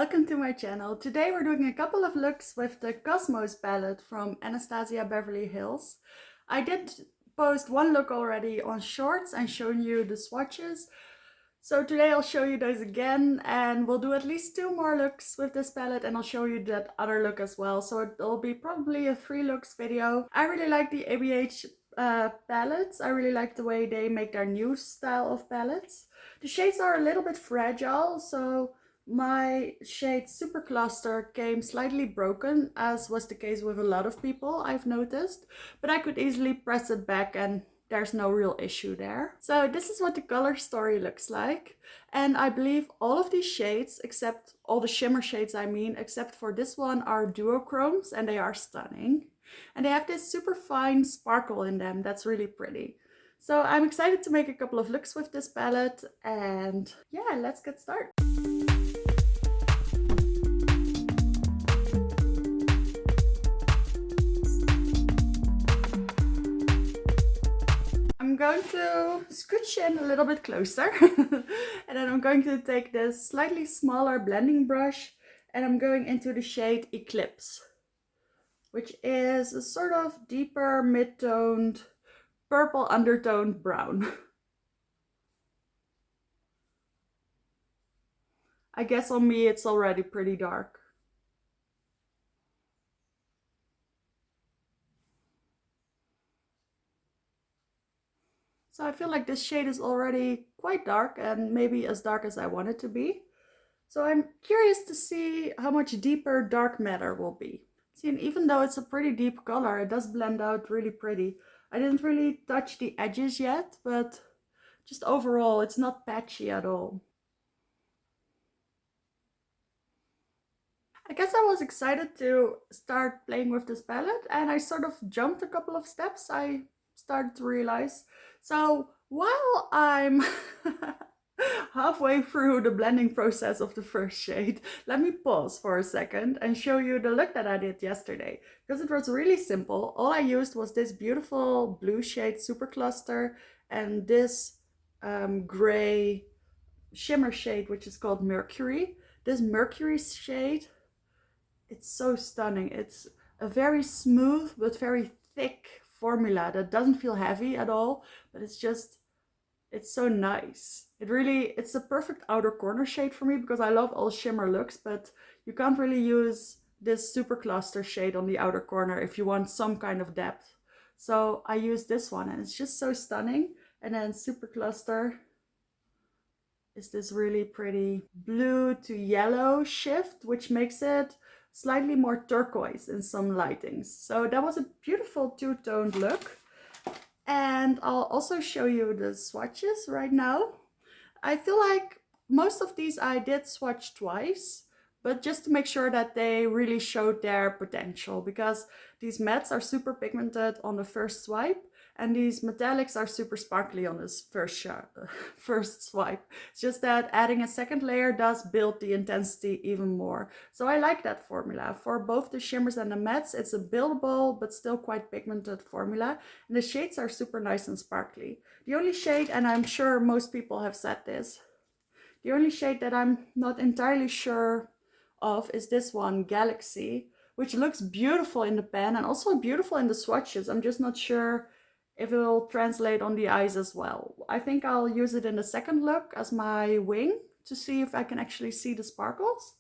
welcome to my channel. Today we're doing a couple of looks with the Cosmos palette from Anastasia Beverly Hills. I did post one look already on shorts and shown you the swatches. So today I'll show you those again, and we'll do at least 2 more looks with this palette, and I'll show you that other look as well. So it'll be probably a 3 looks video. I really like the ABH palettes. I really like the way they make their new style of palettes. The shades are a little bit fragile, so my shade Super Cluster came slightly broken, as was the case with a lot of people I've noticed, but I could easily press it back and there's no real issue there. So this is what the color story looks like. And I believe all of these shades, except all the shimmer shades I mean, except for this one, are duochromes, and they are stunning. And they have this super fine sparkle in them that's really pretty. So I'm excited to make a couple of looks with this palette, and yeah, let's get started. I'm going to scooch in a little bit closer and then I'm going to take this slightly smaller blending brush and I'm going into the shade Eclipse, which is a sort of deeper mid-toned purple undertoned brown. I guess on me it's already pretty dark. So I feel like this shade is already quite dark, and maybe as dark as I want it to be. So I'm curious to see how much deeper dark matter will be. See, and even though it's a pretty deep color, it does blend out really pretty. I didn't really touch the edges yet, but just overall, it's not patchy at all. I guess I was excited to start playing with this palette, and I sort of jumped a couple of steps, I started to realize. So while I'm halfway through the blending process of the first shade, let me pause for a second and show you the look that I did yesterday, because it was really simple. All I used was this beautiful blue shade Super Cluster and this gray shimmer shade, which is called Mercury. This Mercury shade, it's so stunning. It's a very smooth but very thick formula that doesn't feel heavy at all, but it's so nice. It's a perfect outer corner shade for me, because I love all shimmer looks, but you can't really use this Super Cluster shade on the outer corner if you want some kind of depth. So I use this one and it's just so stunning. And then Super Cluster is this really pretty blue to yellow shift, which makes it slightly more turquoise in some lightings. So that was a beautiful two-toned look. And I'll also show you the swatches right now. I feel like most of these I did swatch twice, but just to make sure that they really showed their potential, because these mattes are super pigmented on the first swipe, and these metallics are super sparkly on this first swipe. It's just that adding a second layer does build the intensity even more. So I like that formula. For both the shimmers and the mattes, it's a buildable but still quite pigmented formula. And the shades are super nice and sparkly. The only shade, and I'm sure most people have said this, the only shade that I'm not entirely sure of is this one, Galaxy, which looks beautiful in the pan and also beautiful in the swatches. I'm just not sure if it will translate on the eyes as well. I think I'll use it in the second look as my wing to see if I can actually see the sparkles.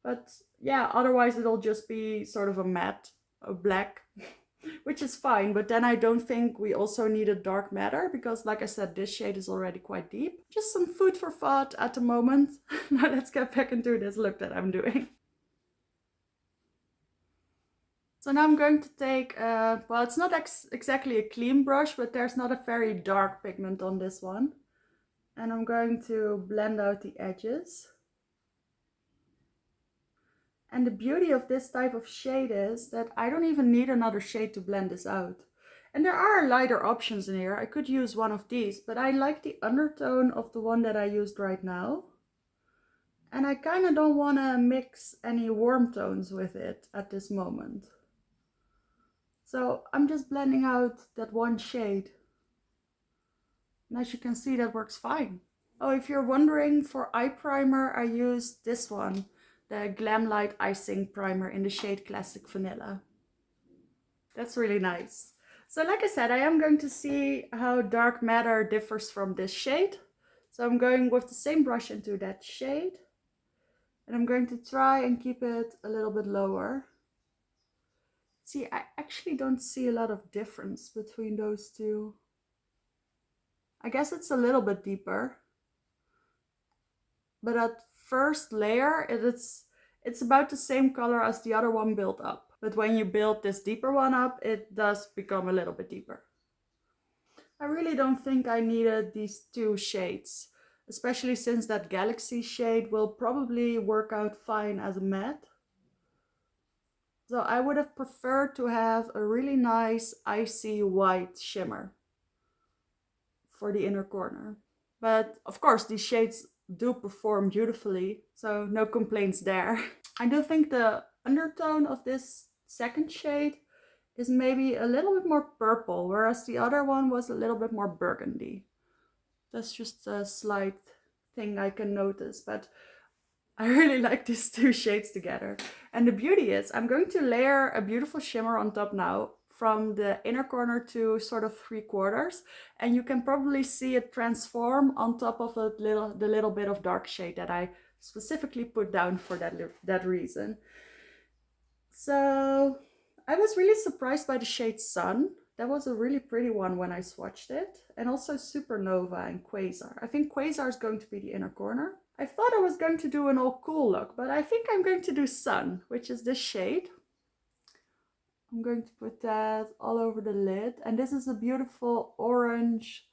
But yeah, otherwise it'll just be sort of a matte, a black, which is fine. But then I don't think we also need a dark matter, because like I said, this shade is already quite deep. Just some food for thought at the moment. Now let's get back into this look that I'm doing. So now I'm going to take, well, it's not exactly a clean brush, but there's not a very dark pigment on this one. And I'm going to blend out the edges. And the beauty of this type of shade is that I don't even need another shade to blend this out. And there are lighter options in here. I could use one of these, but I like the undertone of the one that I used right now. And I kind of don't want to mix any warm tones with it at this moment. So I'm just blending out that one shade. And as you can see, that works fine. Oh, if you're wondering, for eye primer, I used this one. the Glam Light Icing Primer in the shade Classic Vanilla. That's really nice. So like I said, I am going to see how dark matter differs from this shade. So I'm going with the same brush into that shade. And I'm going to try and keep it a little bit lower. See, I actually don't see a lot of difference between those two. I guess it's a little bit deeper. But at first layer, it's about the same color as the other one built up. But when you build this deeper one up, it does become a little bit deeper. I really don't think I needed these two shades, especially since that Galaxy shade will probably work out fine as a matte. So I would have preferred to have a really nice icy white shimmer for the inner corner. But of course these shades do perform beautifully, so no complaints there. I do think the undertone of this second shade is maybe a little bit more purple, whereas the other one was a little bit more burgundy. That's just a slight thing I can notice, but I really like these two shades together. And the beauty is I'm going to layer a beautiful shimmer on top now from the inner corner to sort of 3/4, and you can probably see it transform on top of the little bit of dark shade that I specifically put down for that reason. So I was really surprised by the shade Sun. That was a really pretty one when I swatched it. And also Supernova and Quasar. I think Quasar is going to be the inner corner. I thought I was going to do an all cool look, but I think I'm going to do Sun, which is this shade. I'm going to put that all over the lid. And this is a beautiful orange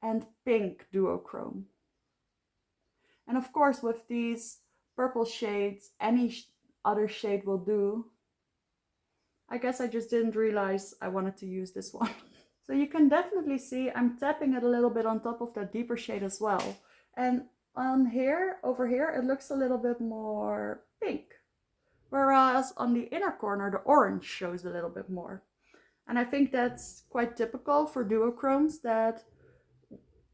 and pink duochrome. And of course, with these purple shades, any other shade will do. I guess I just didn't realize I wanted to use this one. So you can definitely see I'm tapping it a little bit on top of that deeper shade as well. And on here, over here, it looks a little bit more pink. Whereas on the inner corner, the orange shows a little bit more. And I think that's quite typical for duochromes, that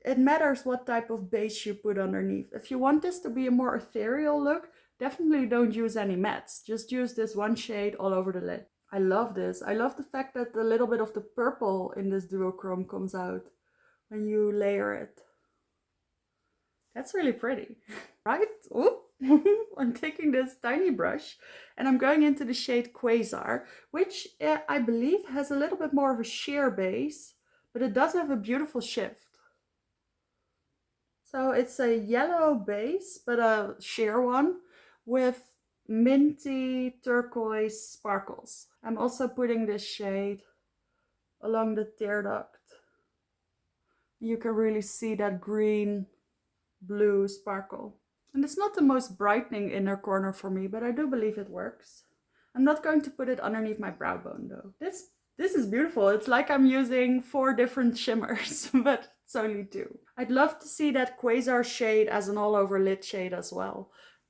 it matters what type of base you put underneath. If you want this to be a more ethereal look, definitely don't use any mattes. Just use this one shade all over the lid. I love this. I love the fact that a little bit of the purple in this duochrome comes out when you layer it. That's really pretty, right? Ooh. I'm taking this tiny brush and I'm going into the shade Quasar, which I believe has a little bit more of a sheer base, but it does have a beautiful shift. So it's a yellow base, but a sheer one with minty turquoise sparkles. I'm also putting this shade along the tear duct. You can really see that green blue sparkle. And it's not the most brightening inner corner for me, but I do believe it works. I'm not going to put it underneath my brow bone though. This is beautiful. It's like I'm using 4 different shimmers, but it's only 2. I'd love to see that Quasar shade as an all over lid shade as well.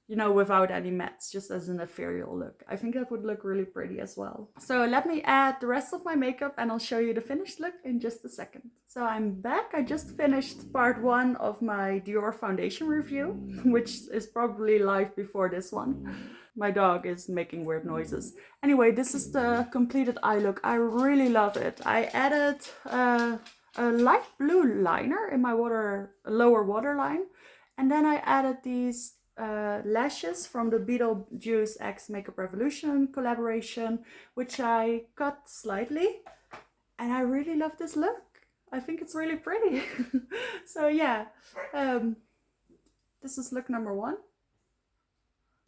You know, without any mattes, just as an ethereal look. I think that would look really pretty as well. So let me add the rest of my makeup and I'll show you the finished look in just a second. So I'm back. I just finished part 1 of my Dior foundation review, which is probably live before this one. My dog is making weird noises. Anyway, this is the completed eye look. I really love it. I added a light blue liner in my lower waterline. And then I added these lashes from the Beetlejuice X Makeup Revolution collaboration, which I cut slightly, and I really love this look. I think it's really pretty. So yeah, this is look number 1,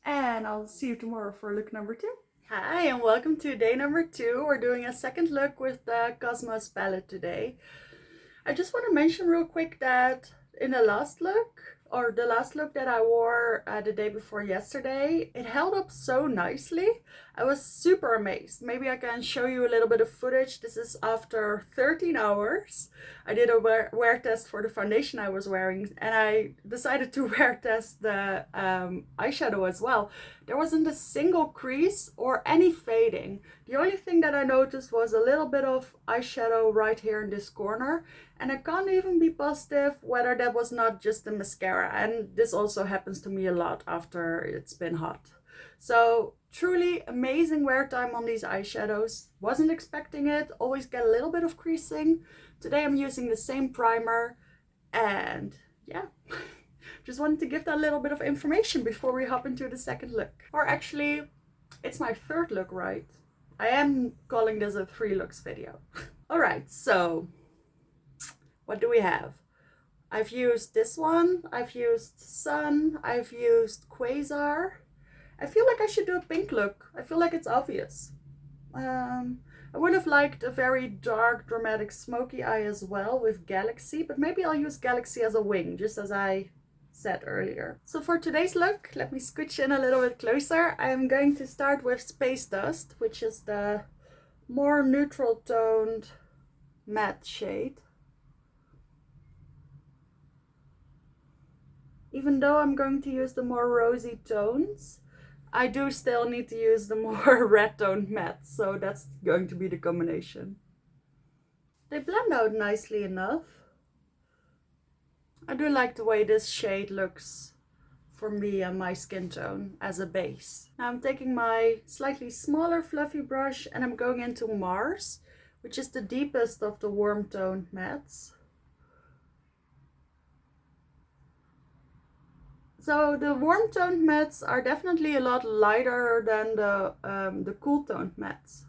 and I'll see you tomorrow for look number 2. Hi, and welcome to day number 2. We're doing a second look with the Cosmos palette today. I just want to mention real quick that in the last look, or the last look that I wore the day before yesterday, it held up so nicely. I was super amazed. Maybe I can show you a little bit of footage. This is after 13 hours. I did a wear test for the foundation I was wearing, and I decided to wear test the eyeshadow as well. There wasn't a single crease or any fading. The only thing that I noticed was a little bit of eyeshadow right here in this corner, and I can't even be positive whether that was not just the mascara. And this also happens to me a lot after it's been hot. So truly amazing wear time on these eyeshadows. Wasn't expecting it, always get a little bit of creasing. Today I'm using the same primer, and yeah, just wanted to give that little bit of information before we hop into the second look. Or actually, it's my third look, right? I am calling this a 3 looks video. Alright, so what do we have? I've used this one, I've used Sun, I've used Quasar. I feel like I should do a pink look. I feel like it's obvious. I would have liked a very dark, dramatic, smoky eye as well with Galaxy, but maybe I'll use Galaxy as a wing, just as I said earlier. So for today's look, let me scooch in a little bit closer. I'm going to start with Space Dust, which is the more neutral toned matte shade. Even though I'm going to use the more rosy tones, I do still need to use the more red toned matte, so that's going to be the combination. They blend out nicely enough. I do like the way this shade looks for me and my skin tone as a base. Now I'm taking my slightly smaller fluffy brush and I'm going into Mars, which is the deepest of the warm toned mattes. So the warm toned mattes are definitely a lot lighter than the cool toned mattes.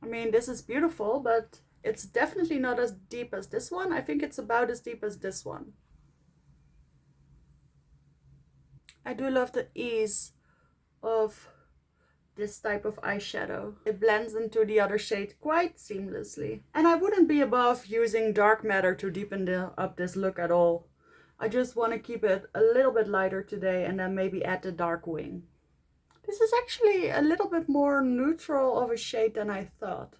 I mean, this is beautiful, but it's definitely not as deep as this one. I think it's about as deep as this one. I do love the ease of this type of eyeshadow. It blends into the other shade quite seamlessly. And I wouldn't be above using dark matter to deepen up this look at all. I just want to keep it a little bit lighter today and then maybe add the dark wing. This is actually a little bit more neutral of a shade than I thought.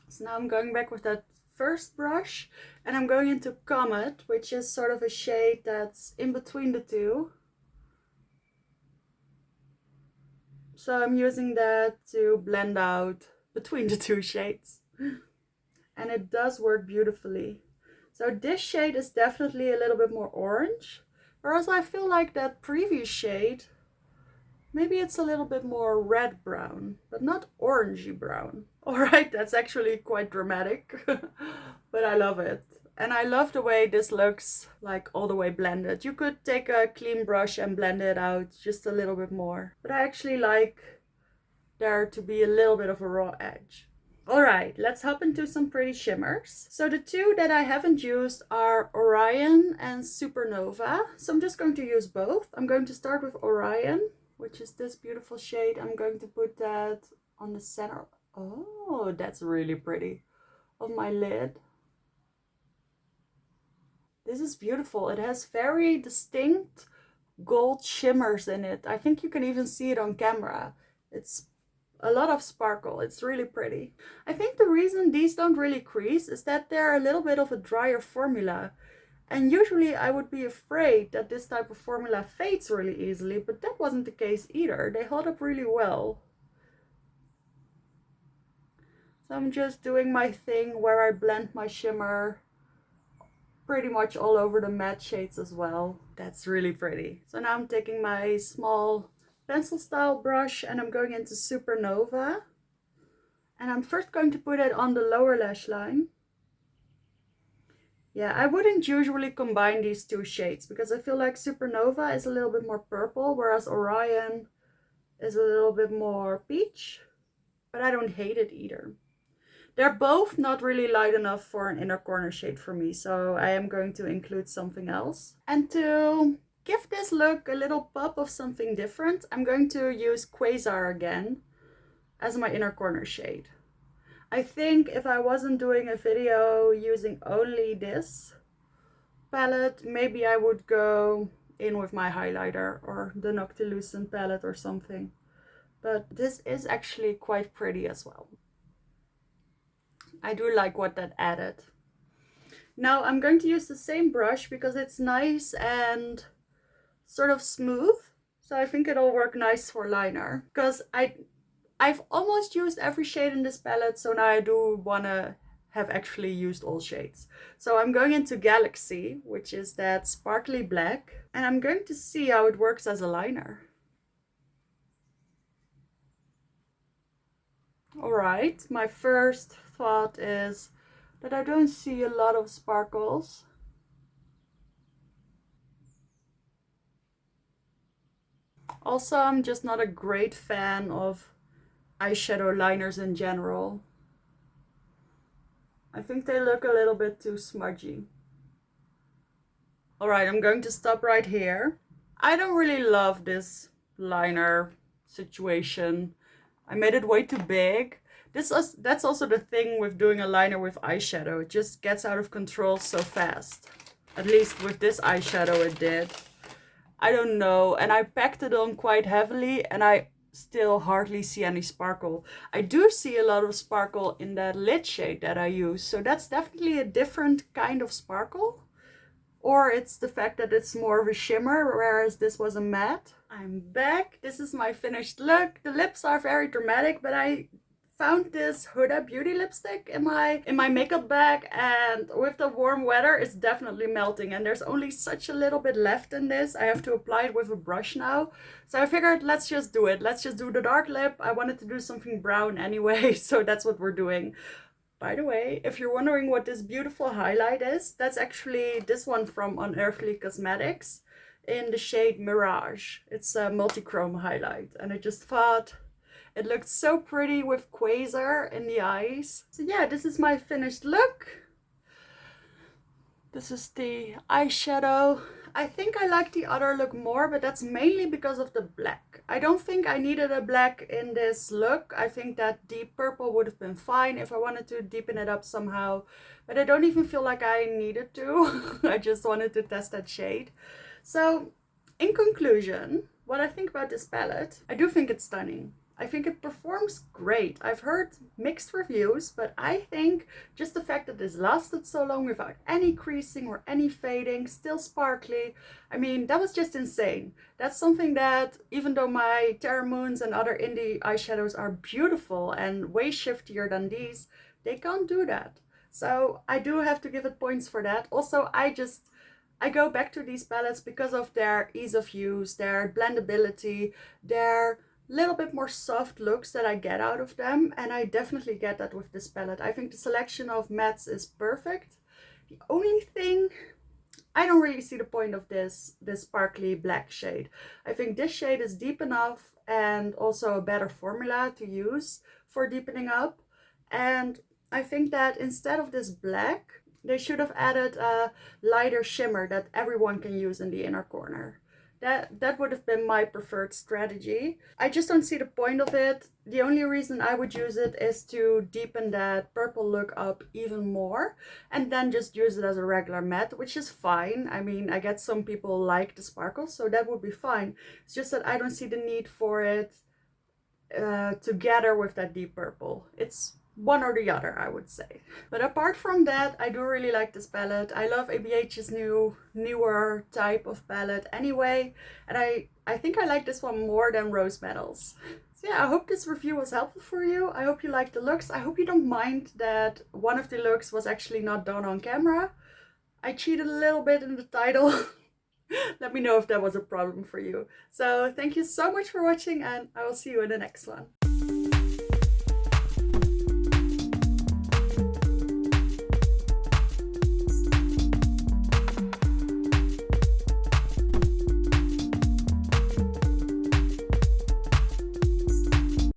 So now I'm going back with that first brush and I'm going into Comet, which is sort of a shade that's in between the two. So I'm using that to blend out between the two shades. And it does work beautifully. So this shade is definitely a little bit more orange, whereas I feel like that previous shade, maybe it's a little bit more red brown, but not orangey brown. Alright, that's actually quite dramatic, but I love it. And I love the way this looks like all the way blended. You could take a clean brush and blend it out just a little bit more, but I actually like there to be a little bit of a raw edge. Alright, let's hop into some pretty shimmers. So the two that I haven't used are Orion and Supernova. So I'm just going to use both. I'm going to start with Orion, which is this beautiful shade. I'm going to put that on the center. Oh, that's really pretty. Of my lid. This is beautiful. It has very distinct gold shimmers in it. I think you can even see it on camera. It's a lot of sparkle. It's really pretty. I think the reason these don't really crease is that they're a little bit of a drier formula. And usually I would be afraid that this type of formula fades really easily, but that wasn't the case either. They held up really well. So I'm just doing my thing where I blend my shimmer pretty much all over the matte shades as well. That's really pretty. So now I'm taking my small pencil style brush and I'm going into Supernova. And I'm first going to put it on the lower lash line. Yeah, I wouldn't usually combine these two shades because I feel like Supernova is a little bit more purple, whereas Orion is a little bit more peach. But I don't hate it either. They're both not really light enough for an inner corner shade for me, so I am going to include something else. And to give this look a little pop of something different, I'm going to use Quasar again as my inner corner shade. I think if I wasn't doing a video using only this palette, maybe I would go in with my highlighter or the Noctilucent palette or something. But this is actually quite pretty as well. I do like what that added. Now I'm going to use the same brush because it's nice and sort of smooth. So I think it'll work nice for liner. Because I've almost used every shade in this palette, so now I do want to have actually used all shades. So I'm going into Galaxy, which is that sparkly black, and I'm going to see how it works as a liner. All right, my first thought is that I don't see a lot of sparkles. Also, I'm just not a great fan of eyeshadow liners in general. I think they look a little bit too smudgy. All right, I'm going to stop right here. I don't really love this liner situation. I made it way too big. That's also the thing with doing a liner with eyeshadow. It just gets out of control so fast. At least with this eyeshadow it did. I don't know. And I packed it on quite heavily and I still hardly see any sparkle. I do see a lot of sparkle in that lid shade that I use. So that's definitely a different kind of sparkle. Or it's the fact that it's more of a shimmer, whereas this was a matte. I'm back. This is my finished look. The lips are very dramatic, but I found this Huda Beauty lipstick in my makeup bag, and with the warm weather it's definitely melting, and there's only such a little bit left in this. I have to apply it with a brush now, so I figured let's just do it. Let's just do the dark lip. I wanted to do something brown anyway, so that's what we're doing. By the way, if you're wondering what this beautiful highlight is, that's actually this one from Unearthly Cosmetics in the shade Mirage. It's a multi-chrome highlight, and I just thought it looked so pretty with Quasar in the eyes. So yeah, this is my finished look. This is the eyeshadow. I think I like the other look more, but that's mainly because of the black. I don't think I needed a black in this look. I think that deep purple would have been fine if I wanted to deepen it up somehow, but I don't even feel like I needed to. I just wanted to test that shade. So in conclusion, what I think about this palette, I do think it's stunning. I think it performs great. I've heard mixed reviews, but I think just the fact that this lasted so long without any creasing or any fading, still sparkly, I mean, that was just insane. That's something that, even though my Terra Moons and other indie eyeshadows are beautiful and way shiftier than these, they can't do that. So I do have to give it points for that. Also, I go back to these palettes because of their ease of use, their blendability, their little bit more soft looks that I get out of them, and I definitely get that with this palette. I think the selection of mattes is perfect. The only thing, I don't really see the point of this sparkly black shade. I think this shade is deep enough and also a better formula to use for deepening up, and I think that instead of this black, they should have added a lighter shimmer that everyone can use in the inner corner. That would have been my preferred strategy. I just don't see the point of it. The only reason I would use it is to deepen that purple look up even more, and then just use it as a regular matte, which is fine. I mean, I get some people like the sparkles, so that would be fine. It's just that I don't see the need for it together with that deep purple. It's one or the other, I would say. But apart from that, I do really like this palette. I love ABH's newer type of palette anyway, and I think I like this one more than Rose Metals. So yeah, I hope this review was helpful for you. I hope you liked the looks. I hope you don't mind that one of the looks was actually not done on camera. I cheated a little bit in the title. Let me know if that was a problem for you. So thank you so much for watching, and I will see you in the next one.